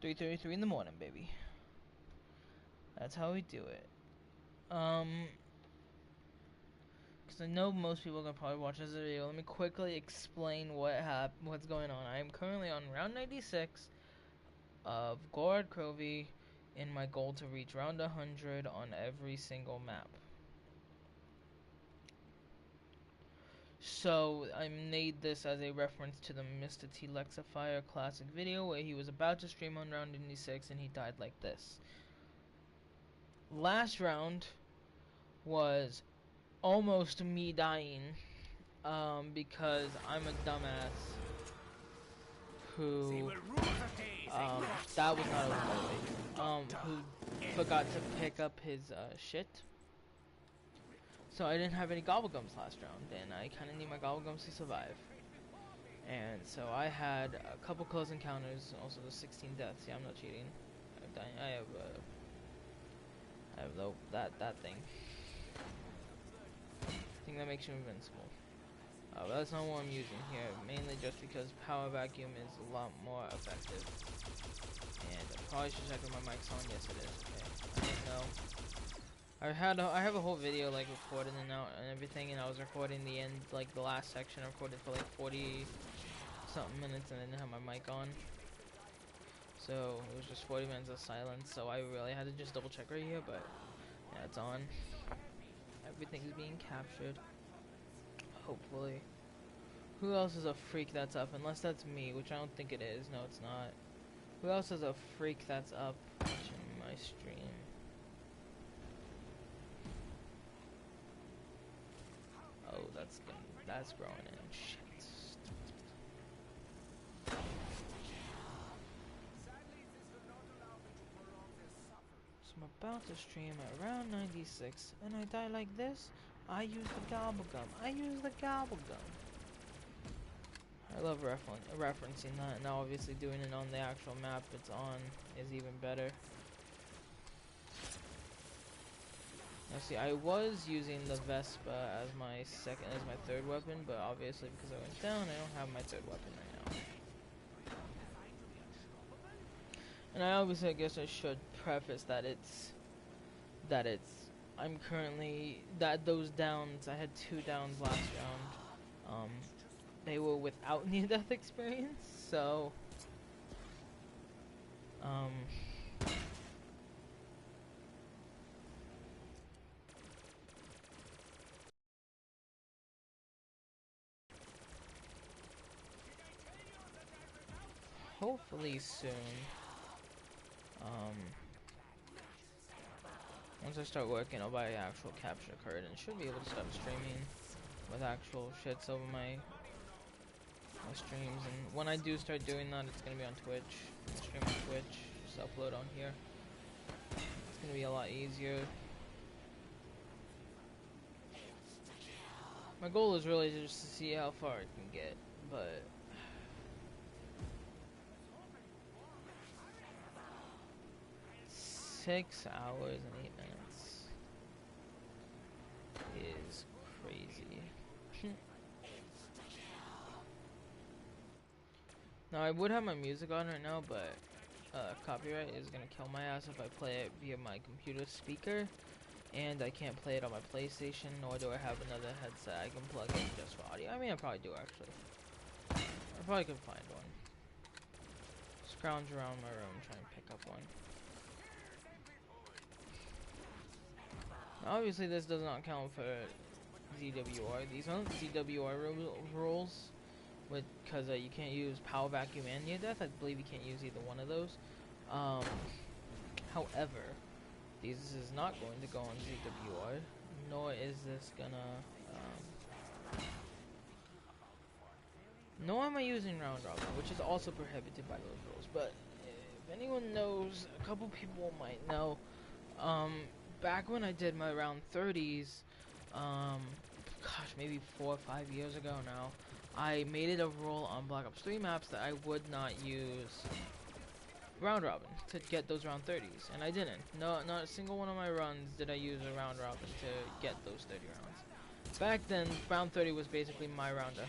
3:33 in the morning, baby. That's how we do it. Because I know most people are gonna probably watch this video. Let me quickly explain what's going on. I am currently on round 96 of Gorod Crovy in my goal to reach round 100 on every single map. So I made this as a reference to the Mr. T Lexifier classic video where he was about to stream on round 96 and he died like this. Last round was almost me dying because I'm a dumbass who that was not a who forgot to pick up his shit. So I didn't have any gobblegums last round, and I kind of need my gobblegums to survive. And so I had a couple close encounters, also the 16 deaths. Yeah, I'm not cheating. I have that thing. Thing that makes you invincible. But that's not what I'm using here, mainly just because power vacuum is a lot more effective. And I probably should check if my mic's on. Yes, it is. Okay. I didn't know. I have a whole video like recorded and out and everything, and I was recording the end, like the last section. I recorded for like 40 something minutes, and I didn't have my mic on. So it was just 40 minutes of silence. So I really had to just double check right here, but yeah, it's on. Everything is being captured. Hopefully. Who else is a freak that's up? Unless that's me, which I don't think it is. No, it's not. Who else is a freak that's up watching my stream? Oh, that's growing in. Shit. So I'm about to stream at round 96, and I die like this. I use the gobblegum. I use the gobblegum. I love referencing that. Now, obviously, doing it on the actual map it's on is even better. Now, see, I was using the Vespa as my third weapon, but obviously because I went down, I don't have my third weapon right now. And I guess I should preface that I'm currently those downs. I had 2 downs last round. They were without near-death experience, so hopefully soon. Once I start working, I'll buy an actual capture card and should be able to start streaming with actual shits over my streams. And when I do start doing that, it's gonna be on Twitch. I'll stream on Twitch, just upload on here. It's gonna be a lot easier. My goal is really just to see how far it can get, but $6 hours and 8 minutes is crazy. Now I would have my music on right now, but copyright is gonna kill my ass if I play it via my computer speaker, and I can't play it on my PlayStation, nor do I have another headset I can plug in just for audio. I mean, I probably do actually. I probably could find one. Scrounge around my room, try and pick up one. Obviously, this does not count for ZWR. These aren't ZWR rules, because you can't use power vacuum and near death. I believe you can't use either one of those. However, this is not going to go on ZWR, nor is this gonna. Nor am I using round robin, which is also prohibited by those rules. But if anyone knows, a couple people might know. Back when I did my round 30s, gosh, maybe 4 or 5 years ago now, I made it a rule on Black Ops 3 maps that I would not use round robin to get those round 30s, and I didn't. No, not a single one of my runs did I use a round robin to get those 30 rounds. Back then, round 30 was basically my round 100.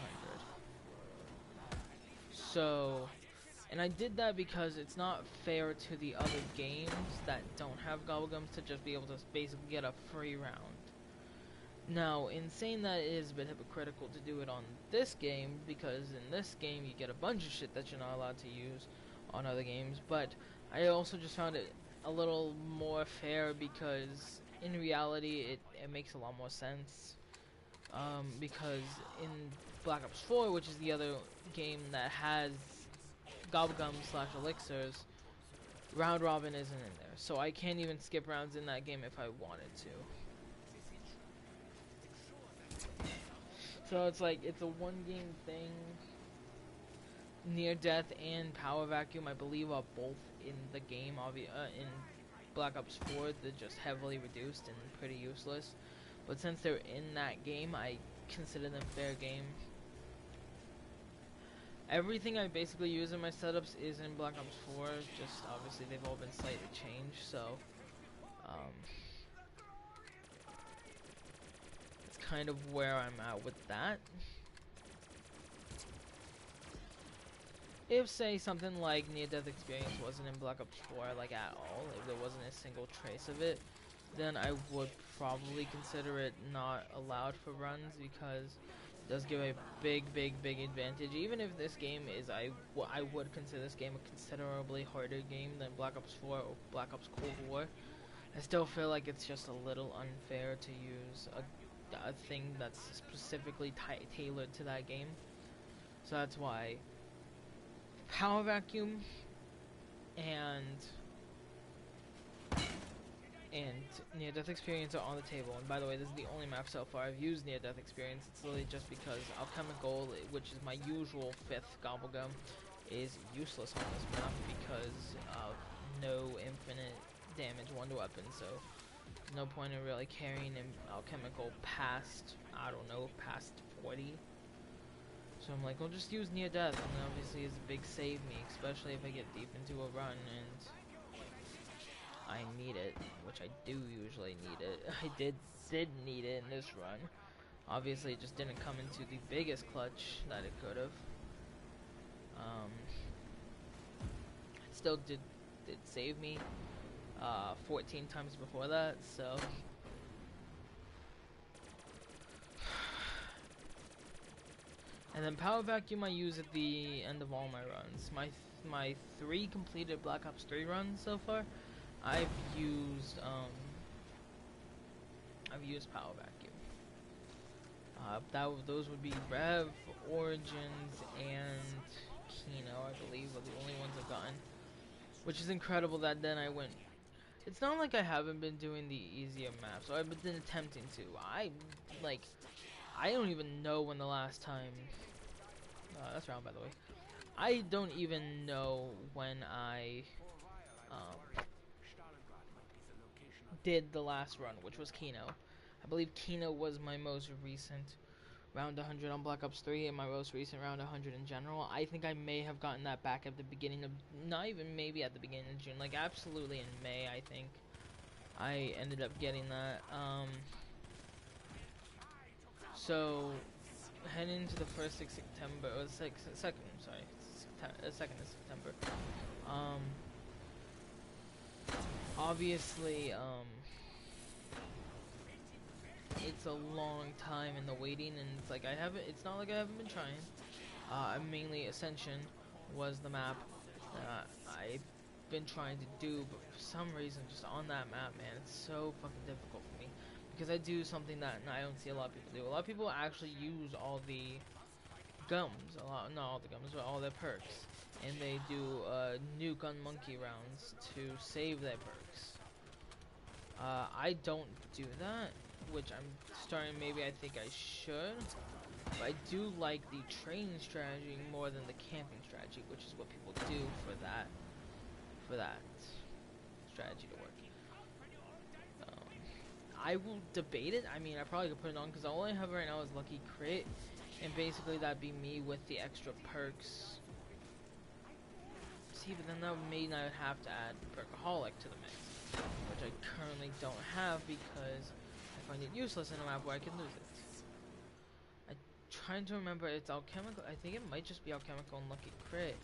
So And I did that because it's not fair to the other games that don't have gobblegums to just be able to basically get a free round. Now, in saying that, it is a bit hypocritical to do it on this game, because in this game you get a bunch of shit that you're not allowed to use on other games, but I also just found it a little more fair because in reality it makes a lot more sense. Because in Black Ops 4, which is the other game that has gobblegums slash elixirs, round robin isn't in there, so I can't even skip rounds in that game if I wanted to. So it's like, it's a one game thing. Near Death and Power Vacuum, I believe, are both in the game. In Black Ops 4, they're just heavily reduced and pretty useless. But since they're in that game, I consider them fair game. Everything I basically use in my setups is in Black Ops 4, just obviously they've all been slightly changed, so it's kind of where I'm at with that. If, say, something like near-death experience wasn't in Black Ops 4, like, at all, if there wasn't a single trace of it, then I would probably consider it not allowed for runs, because it does give a big advantage. Even if this game is, I would consider this game a considerably harder game than Black Ops 4 or Black Ops Cold War, I still feel like it's just a little unfair to use a thing that's specifically tailored to that game. So that's why Power Vacuum and Near Death Experience are on the table. And by the way, this is the only map so far I've used Near Death Experience. It's literally just because Alchemical, which is my usual 5th Gobblegum, is useless on this map because of no infinite damage one to weapon. So no point in really carrying an Alchemical past, I don't know, past 40. So I'm like, I'll just use Near Death, and obviously it's a big save me, especially if I get deep into a run and I need it, which I do usually need it. I did need it in this run. Obviously it just didn't come into the biggest clutch that it could have. It still did save me 14 times before that, so and then Power Vacuum I use at the end of all my runs. My 3 completed Black Ops 3 runs so far, I've used Power Vacuum. Those would be Rev, Origins, and Kino, I believe, are the only ones I've gotten. Which is incredible that then I went. It's not like I haven't been doing the easier maps, or I've been attempting to. I don't even know when the last time. That's round, by the way. I don't even know when I did the last run, which was Kino. I believe Kino was my most recent round 100 on Black Ops 3 and my most recent round 100 in general. I think I may have gotten that back at the beginning of, not even maybe at the beginning of June, like absolutely in May, I think. I ended up getting that. So, heading into the 1st of September, or 2nd of September. Obviously, it's a long time in the waiting, and it's like it's not like I haven't been trying. Mainly Ascension was the map that I've been trying to do, but for some reason, just on that map, man, it's so fucking difficult for me. Because I do something that I don't see a lot of people do. A lot of people actually use all the gums, not all the gums, but all their perks. And they do nuke on monkey rounds to save their perks. I don't do that, which I'm starting, maybe I think I should. But I do like the training strategy more than the camping strategy, which is what people do for that strategy to work. I will debate it. I mean, I probably could put it on because all I have right now is Lucky Crit, and basically that'd be me with the extra perks. See, but then that would mean I would have to add Perkaholic to the mix, which I currently don't have because I find it useless in a map where I can lose it. I'm trying to remember, it's Alchemical. I think it might just be Alchemical and Lucky Crit,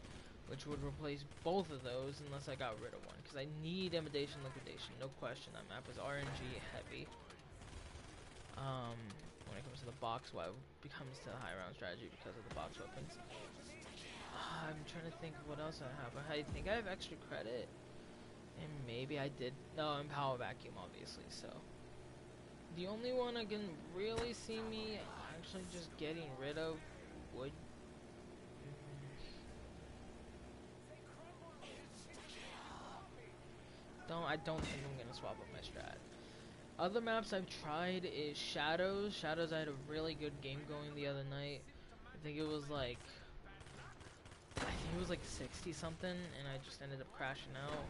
which would replace both of those unless I got rid of one, because I need Intimidation Liquidation, no question. That map is RNG heavy. When it comes to the box, well, it becomes to the high round strategy because of the box weapons. I'm trying to think of what else I have. I think I have extra credit, and maybe I did. No, I'm Power Vacuum, obviously. So the only one I can really see me actually just getting rid of would. I don't think I'm gonna swap up my strat. Other maps I've tried is Shadows. Shadows, I had a really good game going the other night. I think it was like 60 something, and I just ended up crashing out.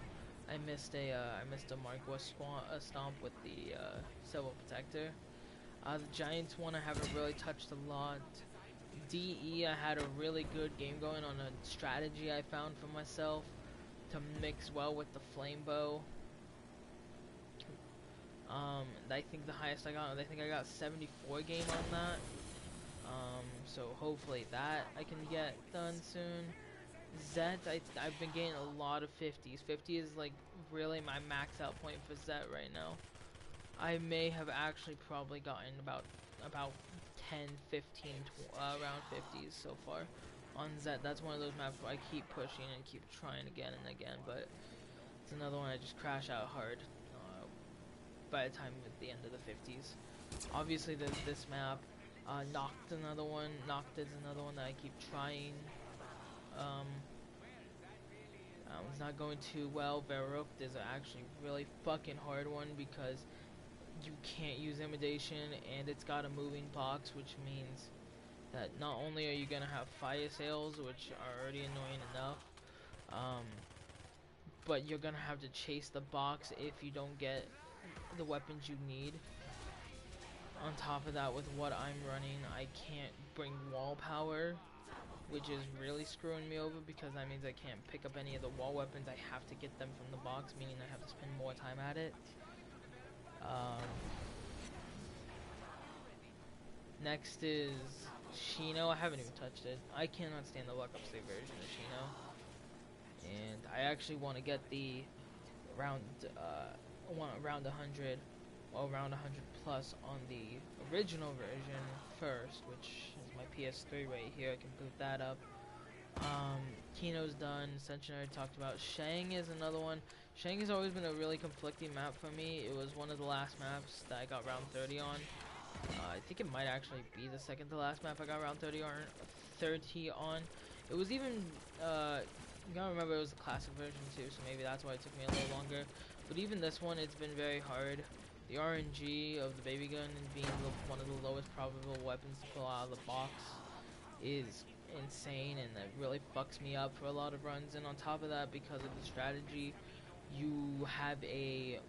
I missed a Mark West stomp with the Civil Protector. The Giants one I haven't really touched a lot. DE, I had a really good game going on a strategy I found for myself to mix well with the Flame Bow. I think the highest I got 74 game on that. So hopefully that I can get done soon. Zet, I've been getting a lot of 50s. 50 is like really my max out point for Zet right now. I may have actually probably gotten about 10, 15 around 50s so far on Zet. That's one of those maps where I keep pushing and keep trying again and again, but it's another one I just crash out hard by the time at the end of the 50s. Obviously there's this map. Knocked another one. Knocked is another one that I keep trying. It's not going too well. Verrucht is actually really fucking hard one because you can't use Intimidation and it's got a moving box, which means that not only are you gonna have fire sales, which are already annoying enough, but you're gonna have to chase the box if you don't get the weapons you need. On top of that, with what I'm running, I can't bring wall power, which is really screwing me over because that means I can't pick up any of the wall weapons. I have to get them from the box, meaning I have to spend more time at it. Next is Shino. I haven't even touched it. I cannot stand the luck up save version of Shino. And I actually want to get the round 100, well, around 100 plus on the original version first, which is my PS3 right here. I can boot that up. Kino's done. Ascension I already talked about. Shang is another one. Shang has always been a really conflicting map for me. It was one of the last maps that I got round 30 on. I think it might actually be the second to last map I got round 30 on. It was even, you gotta remember it was a classic version too, so maybe that's why it took me a little longer. But even this one, it's been very hard. The RNG of the baby gun and being one of the lowest probable weapons to pull out of the box is insane, and that really fucks me up for a lot of runs. And on top of that, because of the strategy, you have a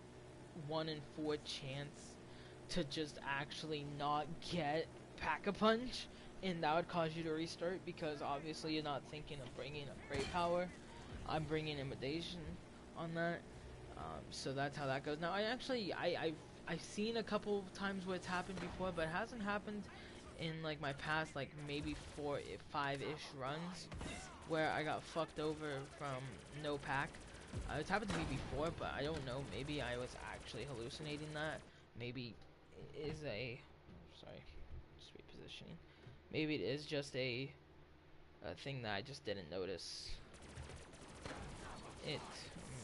1 in 4 chance to just actually not get Pack-a-Punch, and that would cause you to restart because obviously you're not thinking of bringing a Great Power. I'm bringing Intimidation on that, so that's how that goes. Now I've seen a couple of times where it's happened before, but it hasn't happened in like my past like maybe 4, 5-ish runs where I got fucked over from no pack. It's happened to me before, but I don't know, maybe I was actually hallucinating that. Maybe it is just repositioning. Maybe it is just a thing that I just didn't notice. Maybe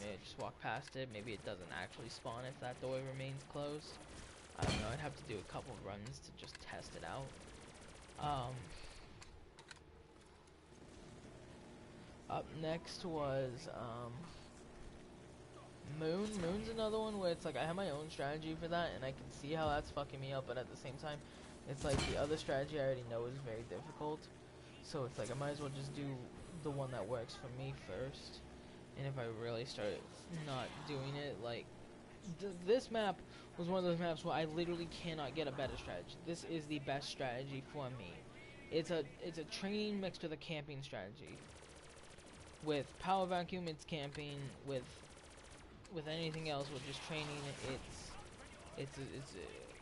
I just walk past it. Maybe it doesn't actually spawn if that door remains closed. I don't know. I'd have to do a couple runs to just test it out. Up next was Moon. Moon's another one where it's like I have my own strategy for that, and I can see how that's fucking me up, but at the same time, it's like the other strategy I already know is very difficult. So it's like I might as well just do the one that works for me first. And if I really start not doing it, like this map was one of those maps where I literally cannot get a better strategy. This is the best strategy for me. It's a training mixed with a camping strategy. With Power Vacuum, it's camping. With anything else, with just training, it's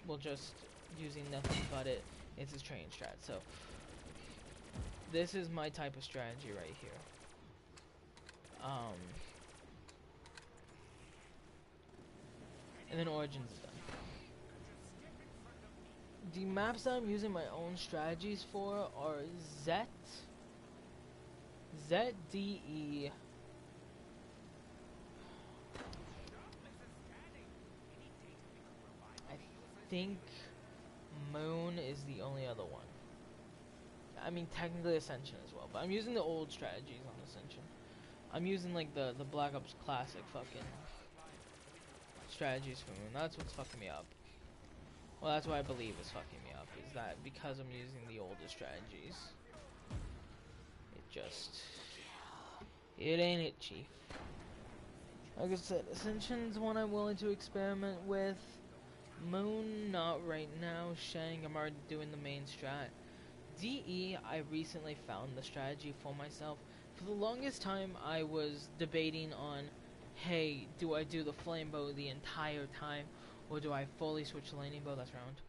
well, just using nothing but it. It's a training strat. So this is my type of strategy right here. Um, and then Origins is done. The maps that I'm using my own strategies for are ZDE. I think Moon is the only other one. I mean, technically Ascension as well, but I'm using the old strategies on Ascension. I'm using like the Black Ops Classic fucking strategies for Moon. That's what's fucking me up. Well, that's what I believe is fucking me up, is that because I'm using the older strategies, it ain't it, Chief. Like I said, Ascension's one I'm willing to experiment with. Moon, not right now. Shang, I'm already doing the main strat. DE, I recently found the strategy for myself. For the longest time, I was debating on, hey, do I do the flame bow the entire time, or do I fully switch to lightning bow? That's round.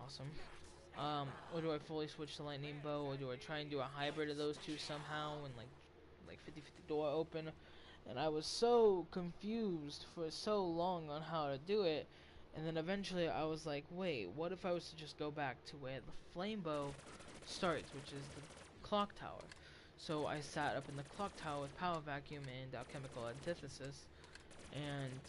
Awesome. Or do I fully switch to lightning bow, or do I try and do a hybrid of those two somehow, and like 50-50 door open? And I was so confused for so long on how to do it. And then eventually I was like, wait, what if I was to just go back to where the flame bow starts, which is the clock tower. So I sat up in the clock tower with power vacuum and alchemical antithesis, and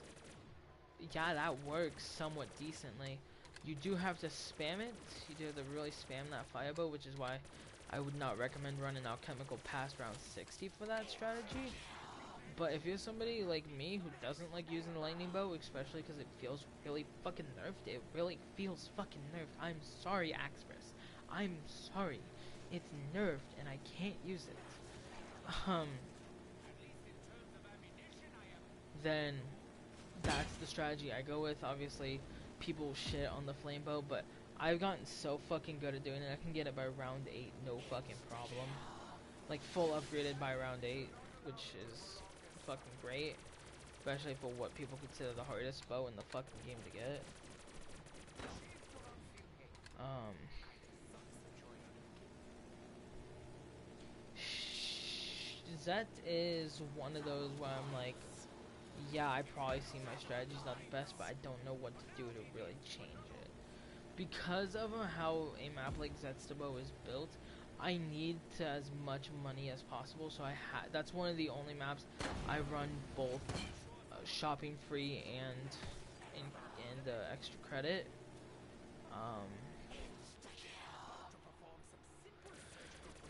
yeah, that works somewhat decently. You do have to spam it. You do have to really spam that fire bow, which is why I would not recommend running alchemical past round 60 for that strategy. But if you're somebody like me who doesn't like using the lightning bow, especially because it feels really fucking nerfed, it really feels fucking nerfed. I'm sorry, Axpress. I'm sorry. It's nerfed and I can't use it. Then that's the strategy I go with. Obviously, people shit on the flame bow, but I've gotten so fucking good at doing it. I can get it by round 8, no fucking problem. Like full upgraded by round 8, which is fucking great, especially for what people consider the hardest bow in the fucking game to get. Zet is one of those where I'm like, yeah, I probably see my strategy's not the best, but I don't know what to do to really change it. Because of how a map like Zetstabo is built, I need to as much money as possible, so that's one of the only maps I run both shopping free and extra credit.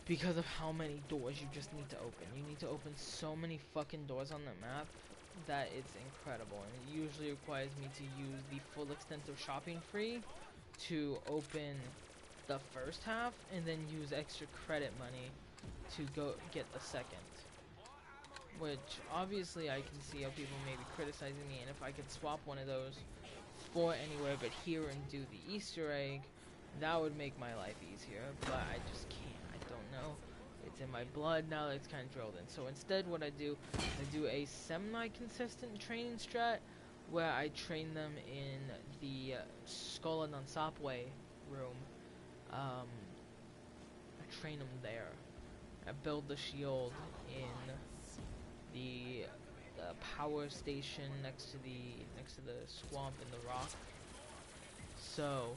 Because of how many doors you just need to open. You need to open so many fucking doors on the map that it's incredible, and it usually requires me to use the full extent of shopping free to open the first half, and then use extra credit money to go get the second. Which obviously I can see how people may be criticizing me, and if I could swap one of those for anywhere but here and do the Easter egg, that would make my life easier, but I just can't. I don't know. It's in my blood now that it's kind of drilled in. So instead what I do a semi-consistent training strat where I train them in the Skull and Unsopway room. I train them there. I build the shield in the power station next to the swamp and the rock. So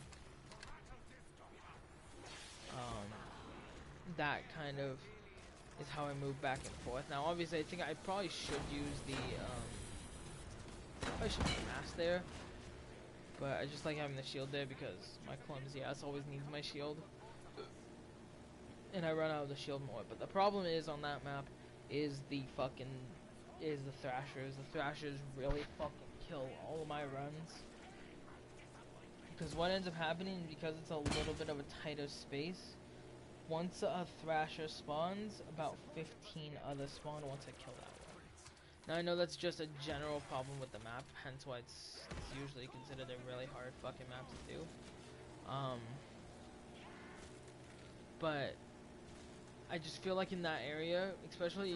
that kind of is how I move back and forth. Now obviously I think I probably should use the I should put the mask there, but I just like having the shield there because my clumsy ass always needs my shield, and I run out of the shield more. But the problem is on that map is the Thrashers. The Thrashers really fucking kill all of my runs. Because what ends up happening, because it's a little bit of a tighter space, once a Thrasher spawns, about 15 others spawn once I kill that one. Now I know that's just a general problem with the map, hence why it's usually considered a really hard fucking map to do. But I just feel like in that area, especially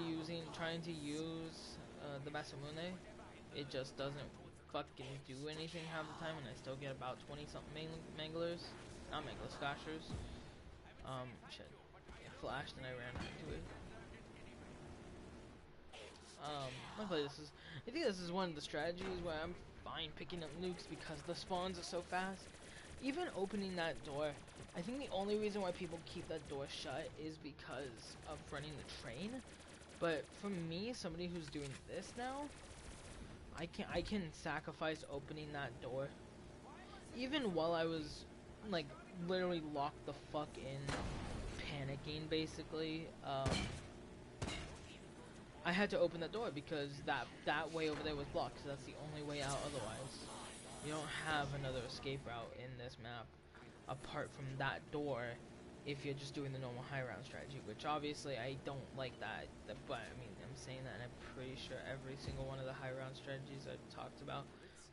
trying to use the Masamune, it just doesn't fucking do anything half the time, and I still get about 20 something manglers, not manglers, Thrashers. Shit. It flashed and I ran into it. play this. I think this is one of the strategies where I'm fine picking up nukes because the spawns are so fast. Even opening that door, I think the only reason why people keep that door shut is because of running the train. But for me, somebody who's doing this now, I can sacrifice opening that door. Even while I was like literally locked the fuck in, panicking basically. I had to open the door because that way over there was blocked. So that's the only way out. Otherwise, you don't have another escape route in this map apart from that door. If you're just doing the normal high round strategy, which obviously I don't like that, but I mean I'm saying that, and I'm pretty sure every single one of the high round strategies I've talked about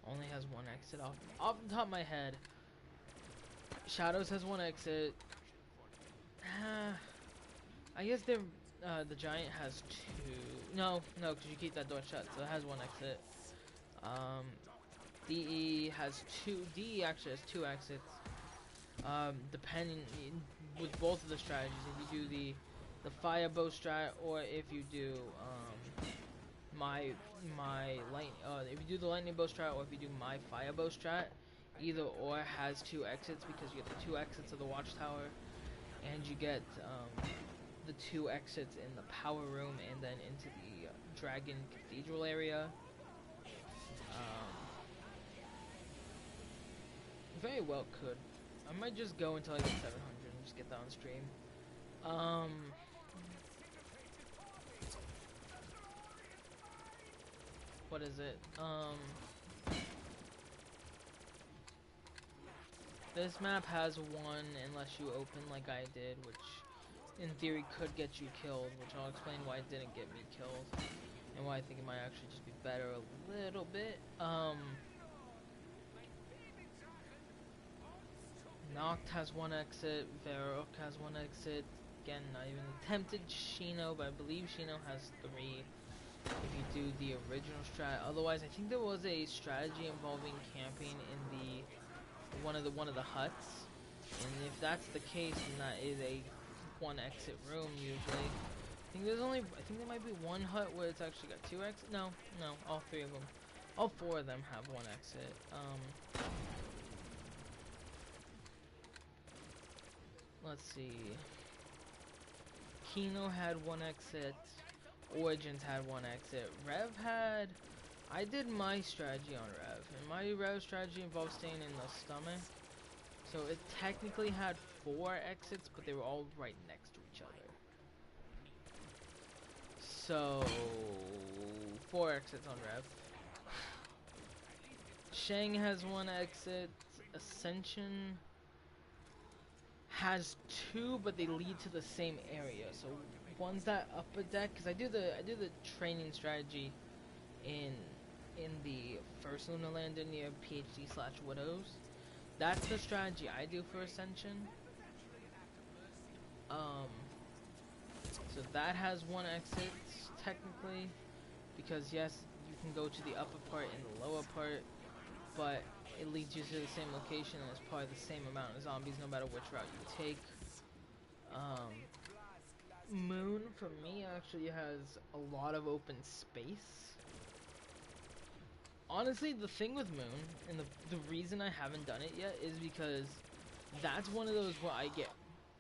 only has one exit off the top of my head. Shadows has one exit. I guess the giant has two. No, because you keep that door shut, so it has one exit. DE has two. DE actually has two exits. Depending with both of the strategies, if you do the fire bow strat, or if you do my light, if you do the lightning bow strat, or if you do my fire bow strat, either or has two exits because you get the two exits of the watchtower, and you get the two exits in the power room, and then into the dragon cathedral area. Very well could. I might just go until I get 700 and just get that on stream. What is it? This map has one unless you open like I did, which in theory could get you killed, which I'll explain why it didn't get me killed, and why I think it might actually just be better a little bit. Noct has one exit, Varrock has one exit. Again, not even attempted Shino, but I believe Shino has three if you do the original strat. Otherwise, I think there was a strategy involving camping in the one of the huts, and if that's the case, then that is a one exit room usually. I think there might be one hut where it's actually got two exits. No, all three of them, all four of them have one exit. Let's see. Kino had one exit. Origins had one exit. Rev had... I did my strategy on Rev, and my Rev strategy involved staying in the stomach. So it technically had 4 exits, but they were all right next to each other. So 4 exits on Rev. Shang has one exit. Ascension has 2, but they lead to the same area. So one's that upper deck, because I do the training strategy in the first Lunar Lander near PhD/Widows. That's the strategy I do for Ascension. So that has 1 exit technically, because yes, you can go to the upper part and the lower part, but it leads you to the same location and it's probably the same amount of zombies no matter which route you take. Moon for me actually has a lot of open space. Honestly, the thing with Moon, and the reason I haven't done it yet, is because that's one of those where I get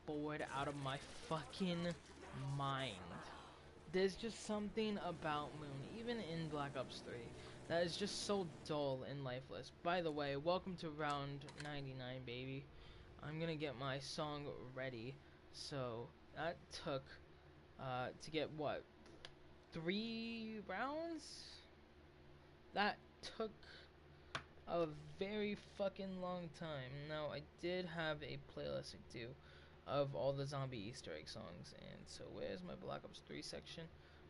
bored out of my fucking mind. There's just something about Moon, even in Black Ops 3, that is just so dull and lifeless. By the way, welcome to round 99, baby. I'm gonna get my song ready. So, that took, to get what, 3 rounds? That took a very fucking long time. Now, I did have a playlist to do of all the zombie Easter egg songs, and so where's my Black Ops 3 section?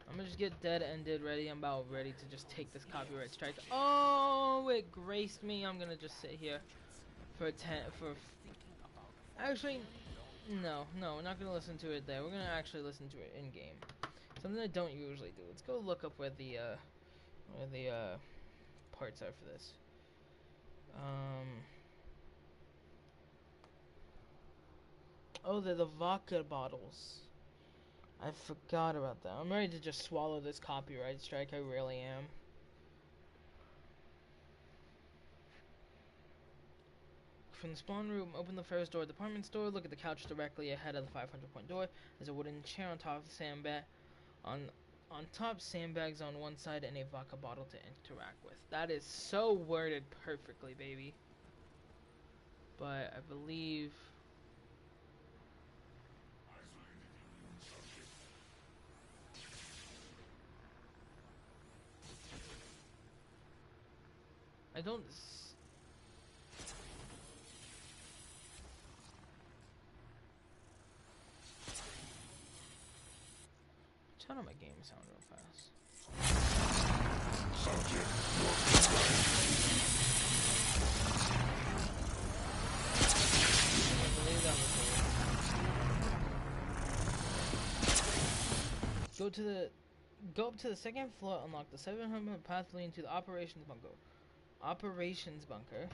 I'm gonna just get Dead Ended ready. I'm about ready to just take this copyright strike. Oh, it graced me. I'm gonna just sit here for actually, no, we're not gonna listen to it there. We're gonna actually listen to it in game. Something I don't usually do. Let's go look up where the parts are for this. Oh, they're the vodka bottles. I forgot about that. I'm ready to just swallow this copyright strike. I really am. From the spawn room, open the first door of the department store. Look at the couch directly ahead of the 500-point door. There's a wooden chair on top of the sandbag. On top, sandbags on one side and a vodka bottle to interact with. That is so worded perfectly, baby. But I believe... I don't... Turn on my game sound real fast. Subject. I believe that was it. Go up to the second floor, unlock the 700 path leading to the operations bunker.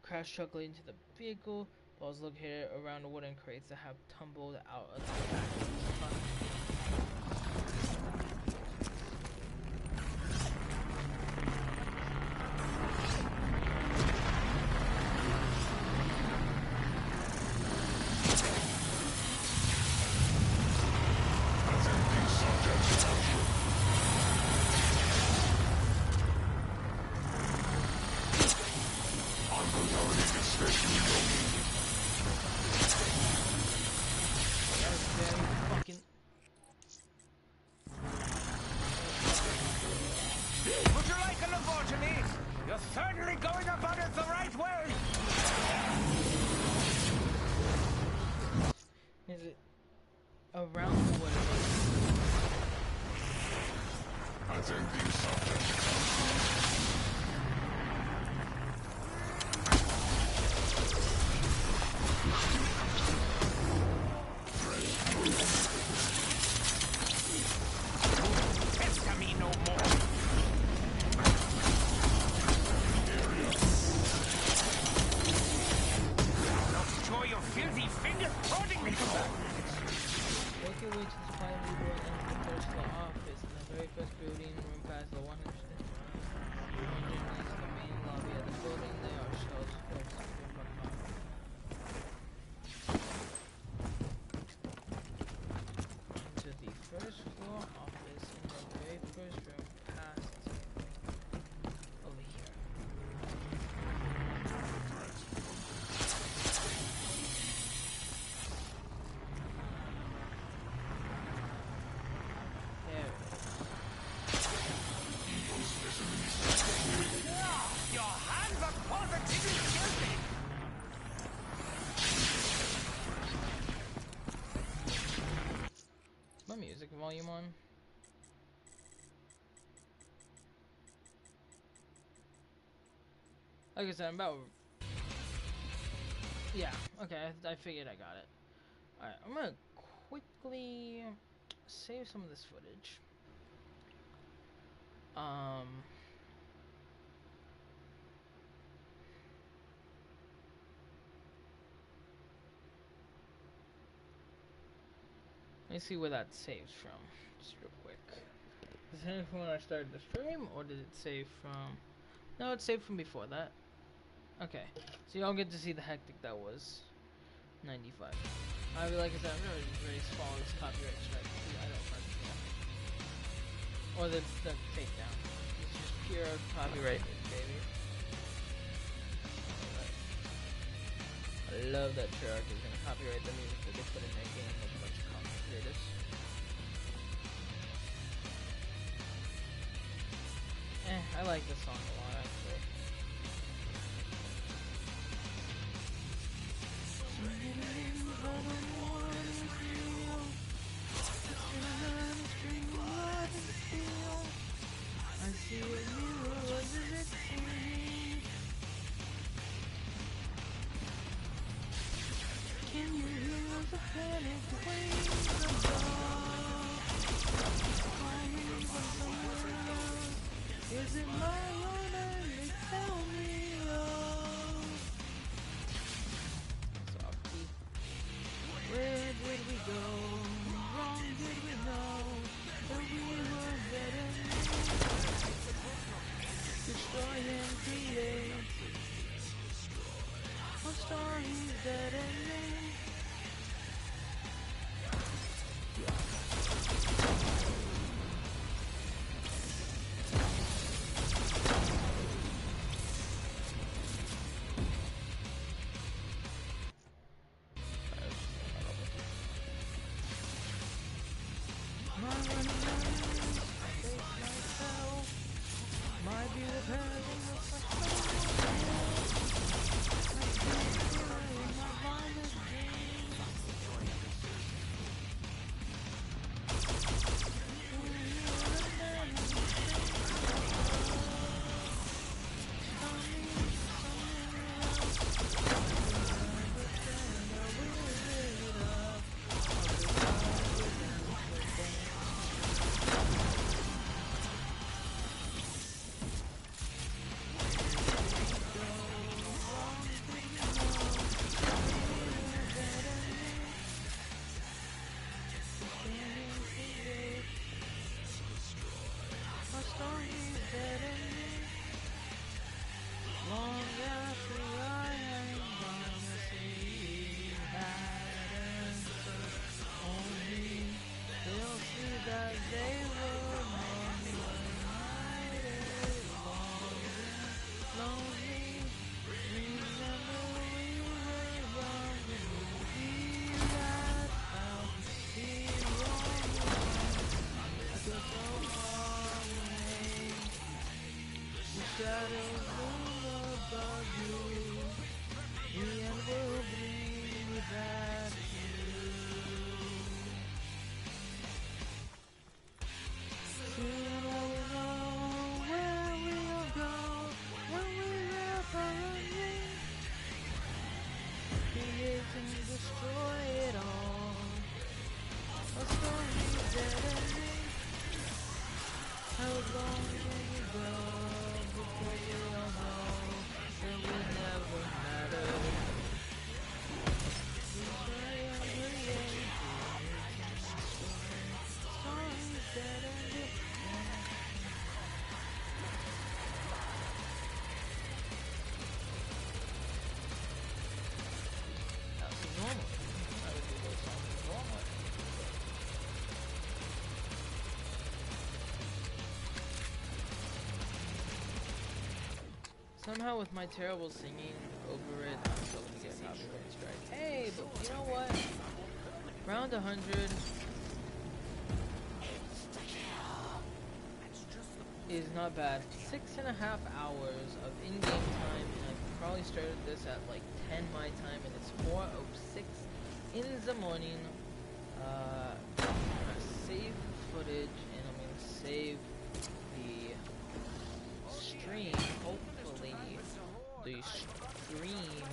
Crash truck leading to the vehicle. Balls located around the wooden crates that have tumbled out of the back of the front. Would you like a lobotomy? You're certainly going about it the right way! Is it around the wood? I think these subjects Pester me no more! Show your filthy fingers prodding me to that! Make your way to the supply room and enter the first floor office. In the very first building, room past the 100. Into the main lobby of the building, there are shelves filled with into the first floor office in the very first room past over here. Your hands are positively guilty! My music volume on. Like I said, I'm about... Yeah, okay, I figured I got it. Alright, I'm gonna quickly save some of this footage. Let me see where that saves from, just real quick. Is it from when I started the stream, or did it save from... No, it saved from before that. Okay, so y'all get to see the hectic that was 95. I mean, like I said, I'm really ready to follow this copyright strike. I don't fucking care. Or the takedown. It's just pure copyright, baby. I love that Treyarch is gonna copyright the music that they put in their game with a bunch of content creators. I like this song a lot, actually. I see a mirror as a victory. Can you hear the panic waves above? Calling from somewhere else. Is it my honor they tell me of? Softy. Where did we go? My running eyes face myself. My view of heaven looks like in my violent dreams. Long after I am gone, the sea had answered only. They'll see that they were wrong when night is long and lonely. Remember we were young and we that found the only one. I feel so far away. The shadows loom above you. The end will bring me back to you. Soon I will know where we'll go when we left our running. Create and destroy it all. A story dead ending. How long can you go before you all know that we never mattered? We try and create stories that ended. That's normal. I would do those songs normally. Somehow with my terrible singing over it, I'm still gonna get a copyright strike. Hey, but you know what? Round 100 is not bad. 6.5 hours of in-game time, and I probably started this at like 10 my time, and it's 4:06 in the morning. I'm gonna save footage, and I'm gonna save the stream. Hopefully, the stream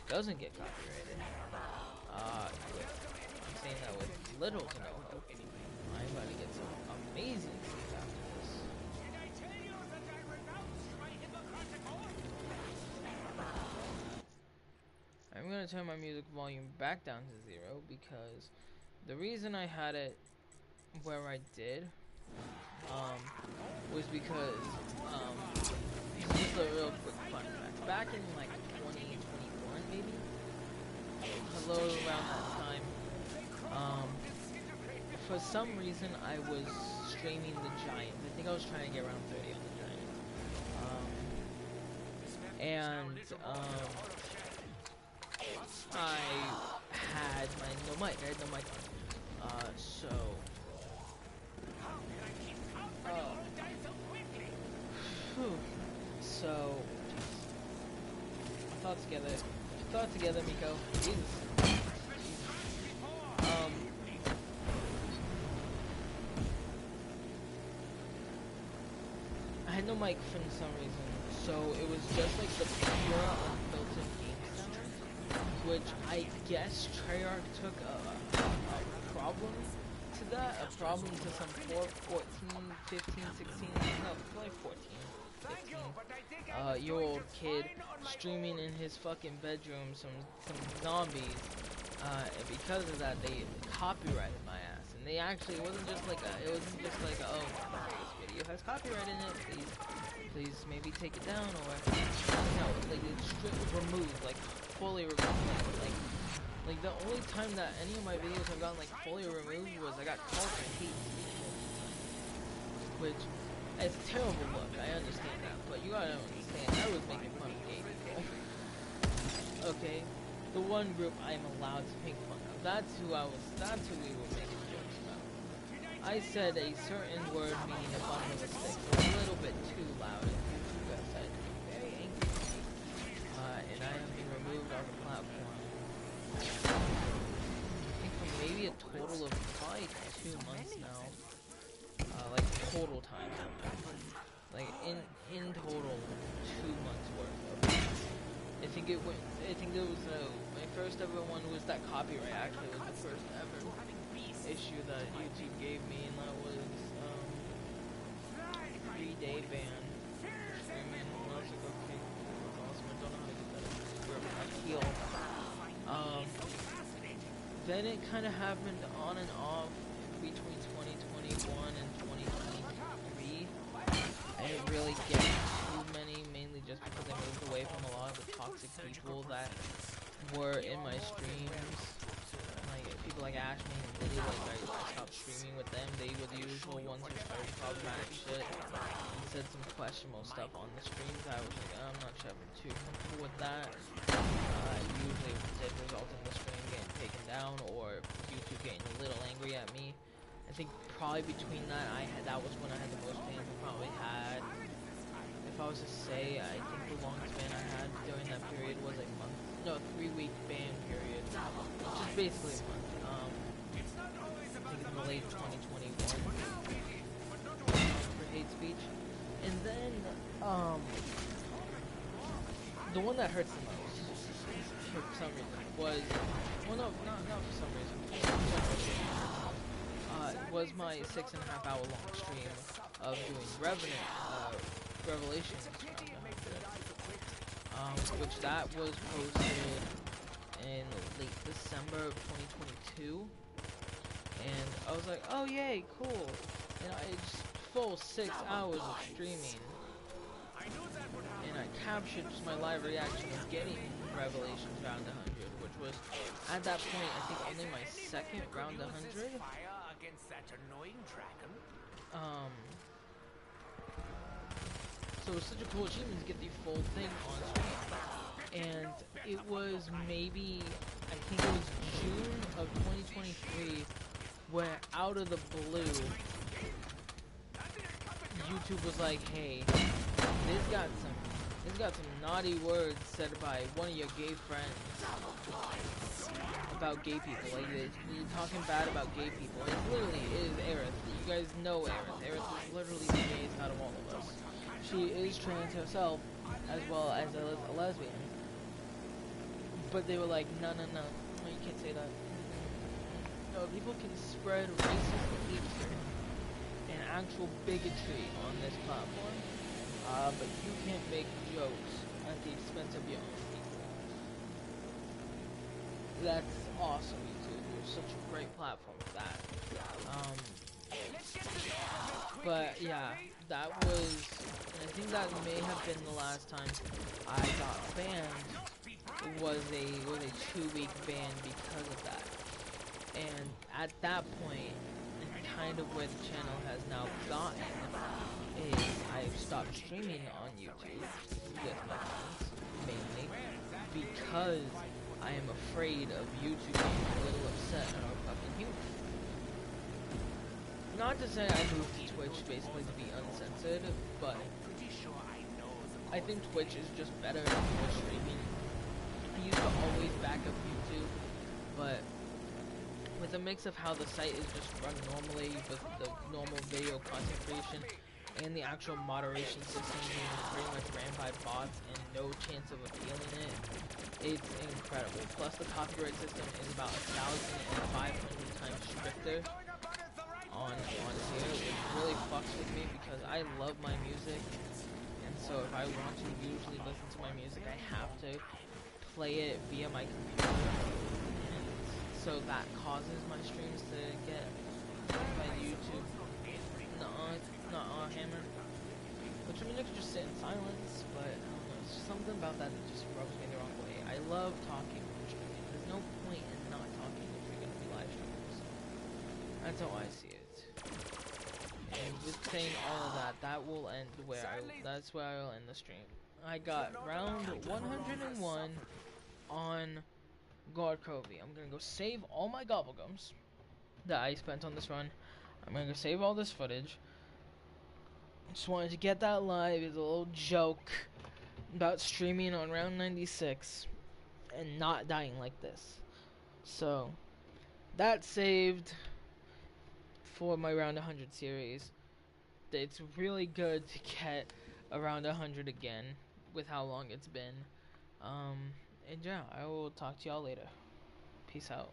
doesn't get copyrighted. I'm saying that with little to no hope. I'm about to get some amazing stuff after this. Did I tell you that I renounce my hypocritic oath? I'm gonna turn my music volume back down to 0 because the reason I had it where I did was because just a real quick fun fact. Back in like 2021 maybe, hello around that time, for some reason I was streaming the Giant. I think I was trying to get around 30 on the Giant. I had no mic. I had no mic on. So thought together, Miko. Jesus. I had no mic for some reason, so it was just like the pure unfiltered game sound, which I guess Treyarch took a problem to that, a problem to some 14, 15, 16, no, probably 14. 15-year-old kid streaming in his fucking bedroom some zombies, and because of that they copyrighted my ass. And they actually, it wasn't just like oh, this video has copyright in it, please maybe take it down, or no, like it's removed, like fully removed. Like the only time that any of my videos have gotten like fully removed was I got called for hate speech, which it's a terrible look, I understand that, but you gotta understand, I was making fun of gay people. Okay? The one group I am allowed to make fun of. That's who we were making jokes about. I said a certain word meaning a bundle of sticks was a little bit too loud, and YouTube got decided to be very angry at me. And I have been removed off the platform. I think for maybe a total of probably 2 months now. Like total time. Like in total, 2 months worth of. I think it was my first ever one was that copyright. Actually, was the first ever issue that YouTube gave me, and that was 3-day ban. Streaming. And I was like, okay, that's awesome. I don't know how to get that appeal. Then it kind of happened on and off between 2021 and 2023. I didn't really get too many, mainly just because I moved away from a lot of the toxic people that were in my streams. Like people like Ashman and Liddy, like I stopped streaming with them. They were the usual ones who started problematic shit and said some questionable stuff on the streams. I was like, I'm not sure I'm too comfortable with that. Usually it result in the stream getting taken down or YouTube getting a little angry at me. I think probably between that, that was when I had the most bans. I probably had, if I was to say, I think the longest ban I had during that period was a month, no, 3-week ban period, which is basically a month. I think in the late 2021 for hate speech, and then the one that hurts the most for some reason was, well, no, not for some reason. Was my 6.5 hour long stream of doing Revelations which that was posted in late December of 2022, and I was like, oh yay, cool, and I just full 6 hours of streaming, and I captured just my live reaction of getting Revelations round 100, which was at that point I think only my second round 100. So it was such a cool achievement to get the full thing on stream, and it was maybe, I think it was June of 2023, where out of the blue, YouTube was like, hey, this got some naughty words said by one of your gay friends about gay people. Like, you're talking bad about gay people. It literally is Aerith. You guys know Aerith. Aerith is literally the gayest out of all of us. She is trans herself, as well as a lesbian. But they were like, no, you can't say that. No, people can spread racist hatred and actual bigotry on this platform, but you can't make jokes at the expense of your own people. That's awesome, YouTube. You're such a great platform for that. But yeah, that was, and I think that may have been the last time I got banned. Was a 2-week ban because of that. And at that point, and kind of where the channel has now gotten, is I've stopped streaming on YouTube with my friends, mainly because I am afraid of YouTube being a little upset at our fucking humor. Not to say I moved to Twitch basically to be uncensored, but I think Twitch is just better for streaming. I used to always back up YouTube, but with a mix of how the site is just run normally with the normal video content creation and the actual moderation system being pretty much ran by bots and no chance of appealing it, it's incredible. Plus the copyright system is about 1,500 times stricter on here, which really fucks with me because I love my music, and so if I want to usually listen to my music, I have to play it via my computer, and so that causes my streams to get by YouTube not hammered, which I mean I could just sit in silence, but I don't know, it's just something about that that just rubs me the wrong way. I love talking when streaming. There's no point in not talking if you're gonna be live streaming, so that's how I see it. And with saying all of that, that will end where that's where I'll end the stream. I got round 101 on guard Kobe. I'm gonna go save all my gobblegums that I spent on this run. I'm gonna go save all this footage. Just wanted to get that live as a little joke about streaming on round 96 and not dying like this. So, that's saved for my round 100 series. It's really good to get around 100 again with how long it's been. And yeah, I will talk to y'all later. Peace out.